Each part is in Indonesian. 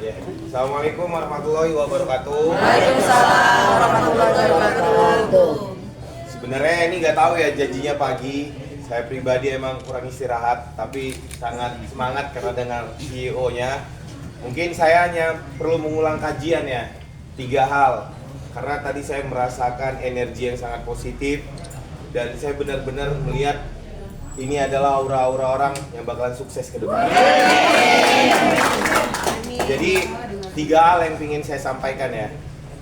Ya. Assalamualaikum warahmatullahi wabarakatuh. Waalaikumsalam warahmatullahi wabarakatuh. Sebenarnya ini nggak tahu ya janjinya pagi. Saya pribadi emang kurang istirahat, tapi sangat semangat karena dengar CEO-nya. Mungkin saya hanya perlu mengulang kajian ya, 3 hal. Karena tadi saya merasakan energi yang sangat positif dan saya benar-benar melihat ini adalah aura-aura orang yang bakalan sukses ke depan. Jadi 3 hal yang ingin saya sampaikan ya,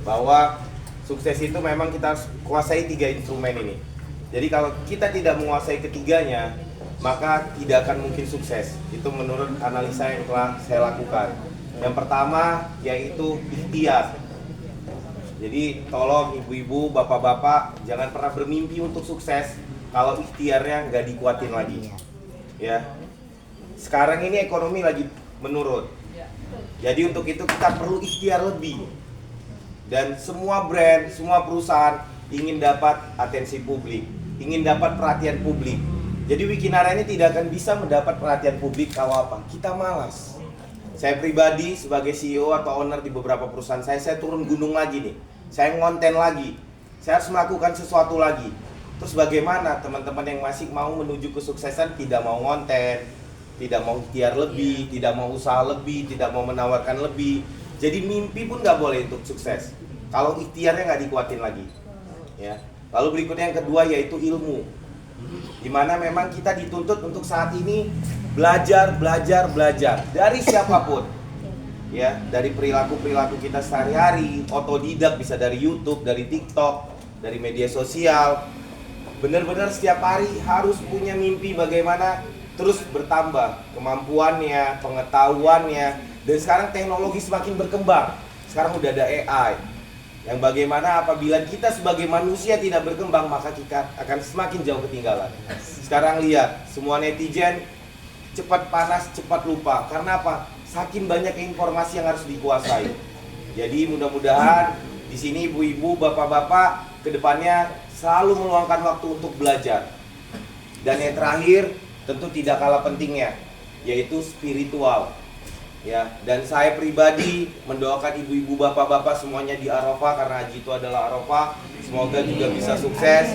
bahwa sukses itu memang kita harus kuasai 3 instrumen ini. Jadi kalau kita tidak menguasai ketiganya, maka tidak akan mungkin sukses. Itu menurut analisa yang telah saya lakukan. Yang pertama yaitu ikhtiar. Jadi tolong ibu-ibu, bapak-bapak jangan pernah bermimpi untuk sukses kalau ikhtiarnya nggak dikuatin lagi. Ya. Sekarang ini ekonomi lagi menurun. Jadi untuk itu kita perlu ikhtiar lebih. Dan semua brand, semua perusahaan ingin dapat atensi publik, ingin dapat perhatian publik. Jadi Wikinara ini tidak akan bisa mendapat perhatian publik kalau apa? Kita malas. Saya pribadi sebagai CEO atau owner di beberapa perusahaan saya turun gunung lagi nih. Saya ngonten lagi. Saya harus melakukan sesuatu lagi. Terus bagaimana teman-teman yang masih mau menuju kesuksesan tidak mau ngonten, tidak mau ikhtiar lebih, tidak mau usaha lebih, tidak mau menawarkan lebih. Jadi mimpi pun nggak boleh untuk sukses kalau ikhtiarnya nggak dikuatin lagi. Ya. Lalu berikutnya yang kedua yaitu ilmu. Dimana memang kita dituntut untuk saat ini belajar dari siapapun. Ya, dari perilaku kita sehari-hari, otodidak, bisa dari YouTube, dari TikTok, dari media sosial. Benar-benar setiap hari harus punya mimpi bagaimana terus bertambah kemampuannya, pengetahuannya. Dan sekarang teknologi semakin berkembang. Sekarang udah ada AI. Yang bagaimana apabila kita sebagai manusia tidak berkembang, maka kita akan semakin jauh ketinggalan. Sekarang lihat, semua netizen cepat panas, cepat lupa. Karena apa? Saking banyak informasi yang harus dikuasai. Jadi mudah-mudahan di sini ibu-ibu, bapak-bapak kedepannya selalu meluangkan waktu untuk belajar. Dan yang terakhir, tentu tidak kalah pentingnya, yaitu spiritual. Ya, dan saya pribadi mendoakan ibu-ibu, bapak-bapak semuanya di Arafah, karena haji itu adalah Arafah. Semoga juga bisa sukses.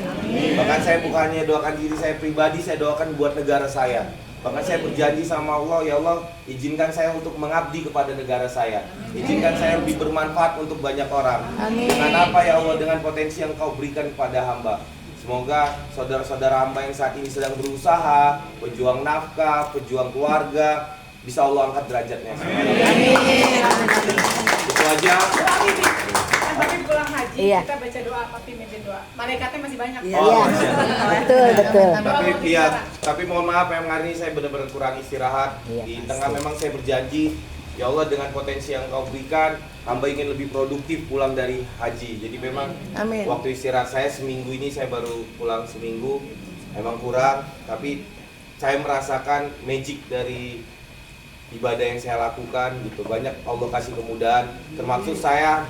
Bahkan saya bukan hanya doakan diri saya pribadi, saya doakan buat negara saya. Bahkan saya berjanji sama Allah, ya Allah, izinkan saya untuk mengabdi kepada negara saya. Izinkan saya lebih bermanfaat untuk banyak orang. Dengan apa ya Allah? Dengan potensi yang Kau berikan kepada hamba. Semoga saudara-saudara hamba yang saat ini sedang berusaha, pejuang nafkah, pejuang keluarga, bisa Allah angkat derajatnya. Itu aja. Tapi pulang haji Iya. kita baca doa, tapi mimpin doa. Malaikatnya masih banyak. Iya, betul. Tapi mohon maaf yang hari ini saya benar-benar kurang istirahat. Iya, Di pasti. tengah memang saya berjanji, ya Allah dengan potensi yang Kau berikan, hamba ingin lebih produktif pulang dari haji. Jadi memang Amin. waktu istirahat saya seminggu ini saya baru pulang seminggu, memang kurang. Tapi saya merasakan magic dari ibadah yang saya lakukan gitu. Banyak Allah kasih kemudahan. Termasuk saya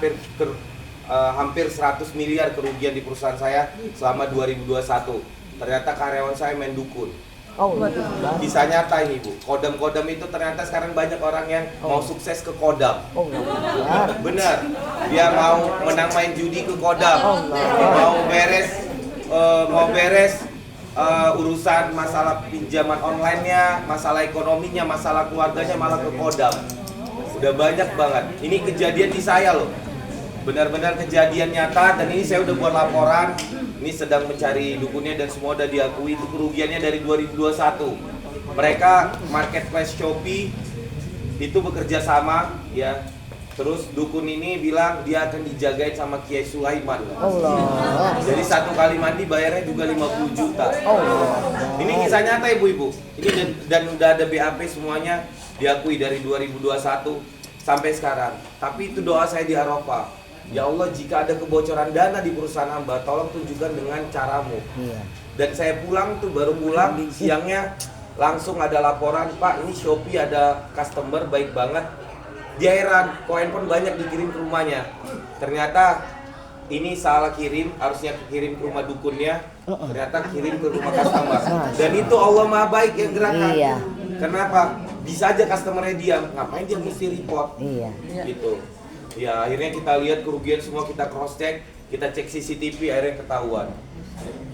hampir 100 miliar kerugian di perusahaan saya selama 2021. Ternyata karyawan saya main dukun. Oh, Kisah nyata ini Bu. Kodam-kodam itu ternyata sekarang banyak orang yang mau sukses ke kodam. Benar. Dia mau menang main judi ke kodam. Mau beres urusan masalah pinjaman online-nya, masalah ekonominya, masalah keluarganya malah ke kodam. Udah banyak banget. Ini kejadian di saya loh. Benar-benar kejadian nyata, dan ini saya udah buat laporan. Ini sedang mencari dukunnya dan semua udah diakui. Itu kerugiannya dari 2021. Mereka marketplace Shopee itu bekerja sama ya. Terus dukun ini bilang dia akan dijagain sama Kiai Sulaiman. Allah. Jadi 1 kali mandi bayarnya juga 50 juta. Ini kisah nyata ibu-ibu. Ini dan udah ada BAP semuanya diakui dari 2021 sampai sekarang. Tapi itu doa saya di Arafah. Ya Allah, jika ada kebocoran dana di perusahaan hamba, tolong tunjukkan dengan caramu. Dan saya pulang tuh, baru pulang siangnya langsung ada laporan, Pak ini Shopee ada customer baik banget. Dia heran, kok handphone banyak dikirim ke rumahnya. Ternyata ini salah kirim, harusnya kirim ke rumah dukunnya, ternyata kirim ke rumah customer. Dan itu Allah Maha Baik yang gerakan. Iya. Kenapa? bisa aja customer-nya diam, ngapain dia mesti report? Iya. Gitu. Ya akhirnya kita lihat kerugian semua, kita cross check, kita cek CCTV, akhirnya ketahuan.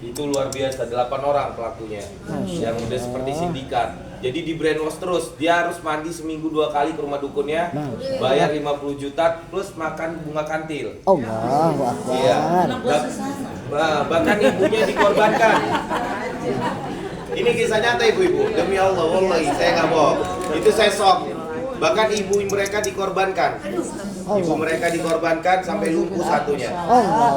Itu luar biasa, 8 orang pelakunya yang udah seperti sindikat. Jadi di brainwash terus, dia harus mandi seminggu 2 kali ke rumah dukunnya, bayar 50 juta plus makan bunga kantil. Allahu Iya. Akbar. Bahkan ibunya dikorbankan. Ini kisah nyata ibu-ibu, demi Allah, wallahi saya nggak bohong. Itu saya shock. Bahkan ibu mereka dikorbankan. Ibu mereka dikorbankan sampai lumpuh satunya.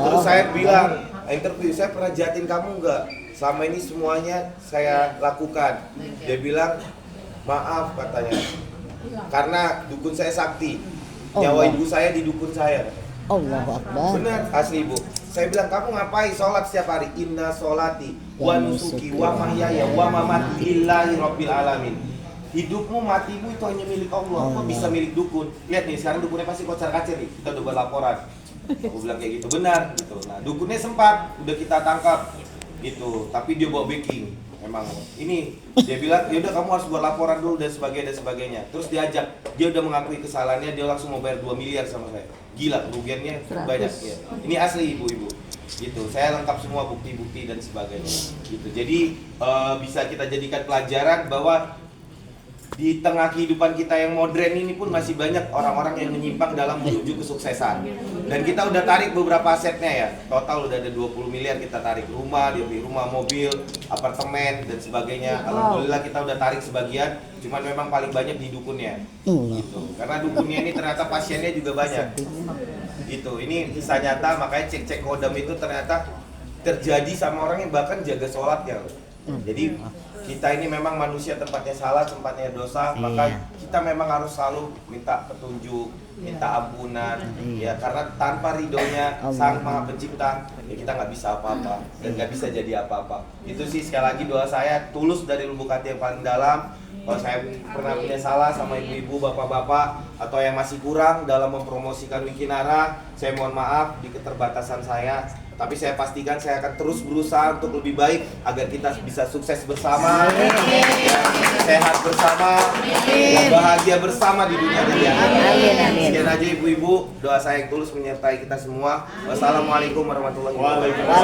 Terus saya bilang, interview, saya pernah jahatin kamu nggak? Selama ini semuanya saya lakukan. Dia bilang, maaf katanya, karena dukun saya sakti. Nyawa ibu saya di dukun saya. Allahu Akbar. Benar, asli ibu. Saya bilang, kamu ngapain sholat setiap hari? Inna sholati wa nusuki wa mahyaya wa mamati lillahi rabbil alamin. Hidupmu, matimu itu hanya milik Allah. Kok bisa milik dukun? Lihat nih, sekarang dukunnya pasti kocar-kacir nih. Kita udah buat laporan. Aku bilang kayak gitu, benar gitu. Nah, dukunnya sempat udah kita tangkap gitu, tapi dia bawa backing. Emang ini dia bilang, ya udah kamu harus buat laporan dulu dan sebagainya. Terus diajak, dia udah mengakui kesalahannya, dia langsung mau bayar 2 miliar sama saya. Gila, kerugiannya banyak ya. Ini asli ibu-ibu. Gitu. Saya lengkap semua bukti-bukti dan sebagainya. Gitu. Jadi bisa kita jadikan pelajaran bahwa di tengah kehidupan kita yang modern ini pun masih banyak orang-orang yang menyimpang dalam menuju kesuksesan. Dan kita udah tarik beberapa asetnya ya. Total udah ada 20 miliar kita tarik. Rumah, dia beli rumah, mobil, apartemen dan sebagainya. Alhamdulillah kita udah tarik sebagian. Cuman memang paling banyak di dukunnya. Gitu. Karena dukunnya ini ternyata pasiennya juga banyak. Gitu. Ini kisah nyata, makanya cek-cek kodam itu ternyata terjadi sama orang yang bahkan jaga sholatnya. Jadi kita ini memang manusia, tempatnya salah, tempatnya dosa, maka kita memang harus selalu minta petunjuk, minta ampunan, ya karena tanpa ridhonya Sang Maha Pencipta, ya kita nggak bisa apa-apa dan nggak bisa jadi apa-apa. Itu sih sekali lagi doa saya tulus dari lubuk hati yang paling dalam. Kalau saya pernah punya salah sama ibu-ibu, bapak-bapak, atau yang masih kurang dalam mempromosikan Wikinara, saya mohon maaf di keterbatasan saya. Tapi saya pastikan saya akan terus berusaha untuk lebih baik agar kita bisa sukses bersama, sehat bersama, dan bahagia bersama di dunia ini. Sekian aja ibu-ibu, doa saya yang tulus menyertai kita semua. Wassalamualaikum warahmatullahi wabarakatuh.